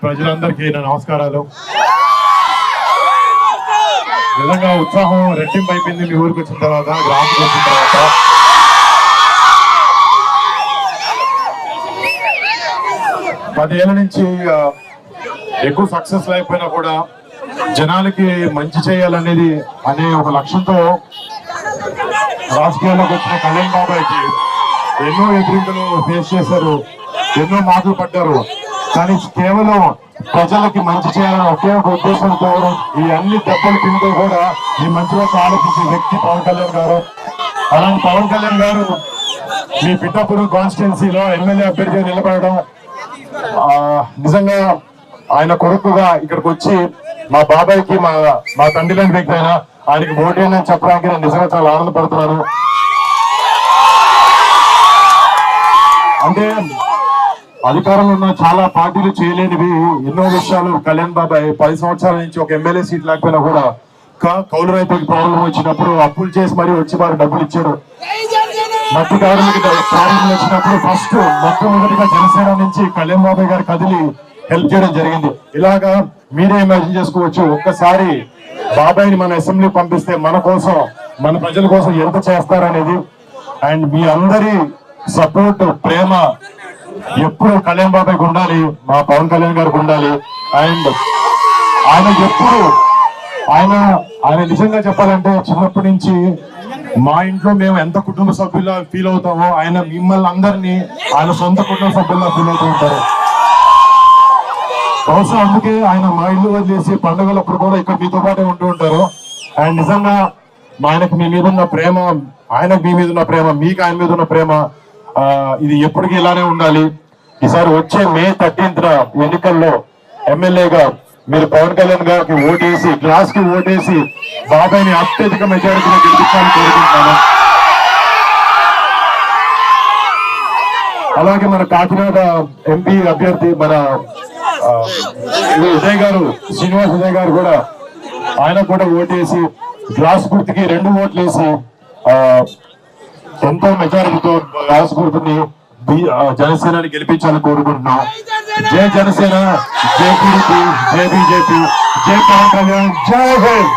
ప్రజలందరికీ నా నమస్కారాలు. నిజంగా ఉత్సాహం రెట్టింపు అయిపోయింది మీ ఊరికి వచ్చిన తర్వాత, గ్రామానికి వచ్చిన తర్వాత. పదేళ్ల నుంచి ఎక్కువ సక్సెస్ లేకపోయినా కూడా జనాలకి మంచి చేయాలనేది అనే ఒక లక్ష్యంతో రాజకీయాల్లోకి వచ్చిన కళ్యాణ్ బాబాయ్కి ఎన్నో ఎదురింపులు ఫేస్ చేశారు, ఎన్నో మాటలు పడ్డారు. కానీ కేవలం ప్రజలకి మంచి చేయాలని ఒకే ఒక ఉద్దేశంతో ఈ అన్ని దెబ్బలు తింటూ కూడా ఈ మంచి వైపు ఆలోచించే వ్యక్తి పవన్ కళ్యాణ్ గారు. అలాంటి పవన్ కళ్యాణ్ గారు మీ పిఠాపురం కాన్స్టిట్యున్సీలో ఎమ్మెల్యే అభ్యర్థిగా నిలబడడం, నిజంగా ఆయన కొడుకుగా ఇక్కడికి వచ్చి మా బాబాయ్కి మా తండ్రి లాంటి వ్యక్తి అయినా ఆయనకి ఓటేనని చెప్పడానికి నేను నిజంగా చాలా ఆనందపడుతున్నాను. అంటే అధికారంలో ఉన్న చాలా పార్టీలు చేయలేనివి ఎన్నో విషయాలు కళ్యాణ్ బాబాయ్ 10 సంవత్సరాల నుంచి ఒక ఎమ్మెల్యే సీట్ లేకపోయినా కూడా కౌలు రైతులకు ప్రాబ్లం వచ్చినప్పుడు అప్పులు చేసి మరీ వచ్చి వారు డబ్బులు ఇచ్చారు. మట్టి కార్మిక ప్రాబ్లం వచ్చినప్పుడు ఫస్ట్ మొట్టమొదటిగా జనసేన నుంచి కళ్యాణ్ బాబాయ్ గారు కదిలి హెల్ప్ చేయడం జరిగింది. ఇలాగా మీరే ఇమాజిన్ చేసుకోవచ్చు, ఒక్కసారి బాబాయ్ని మన అసెంబ్లీ పంపిస్తే మన కోసం, మన ప్రజల కోసం ఎంత చేస్తారనేది. అండ్ మీ అందరి సపోర్ట్, ప్రేమ ఎప్పుడు కళ్యాణ్ బాబాయ్కి ఉండాలి, మా పవన్ కళ్యాణ్ గారికి ఉండాలి. అండ్ ఆయన ఎప్పుడు ఆయన నిజంగా చెప్పాలంటే చిన్నప్పటి నుంచి మా ఇంట్లో మేము ఎంత కుటుంబ సభ్యులా ఫీల్ అవుతామో ఆయన మిమ్మల్ని అందరినీ ఆయన సొంత కుటుంబ సభ్యుల్లా ఫీల్ అవుతూ ఉంటారు. బహుశా అందుకే ఆయన మా ఇల్లు వదిలేసి పండుగలప్పుడు కూడా ఇక్కడ మీతో పాటే ఉంటూ ఉంటారు. అండ్ నిజంగా ఆయనకు మీ మీద ఉన్న ప్రేమ, ఆయనకు మీ మీద ఉన్న ప్రేమ, మీకు ఆయన మీద ఉన్న ప్రేమ ఇది ఎప్పటికీ ఇలానే ఉండాలి. ఈసారి వచ్చే May 13th ఎన్నికల్లో ఎమ్మెల్యేగా మీరు పవన్ కళ్యాణ్ గారికి ఓటేసి, గ్లాస్ కి ఓటేసి బాబాయ్ని అత్యధిక మెజారిటీలో గెలిపించాలని కోరుకుంటున్నాను. అలాగే మన కాకినాడ ఎంపీ అభ్యర్థి మన ఉదయ్ గారు, శ్రీనివాస్ ఉదయ్ గారు కూడా ఆయన కూడా ఓటేసి గ్లాస్ గుర్తుకి 2 ఓట్లు వేసి ఎంతో మెజారిటీతో గ్లాస్ గుర్తుని జనసేనని గెలిపించాలని కోరుకుంటున్నాం. జై జనసేన, జై టీడీపీ, జై బీజేపీ, జై పవన్ కళ్యాణ్, జై హింద్.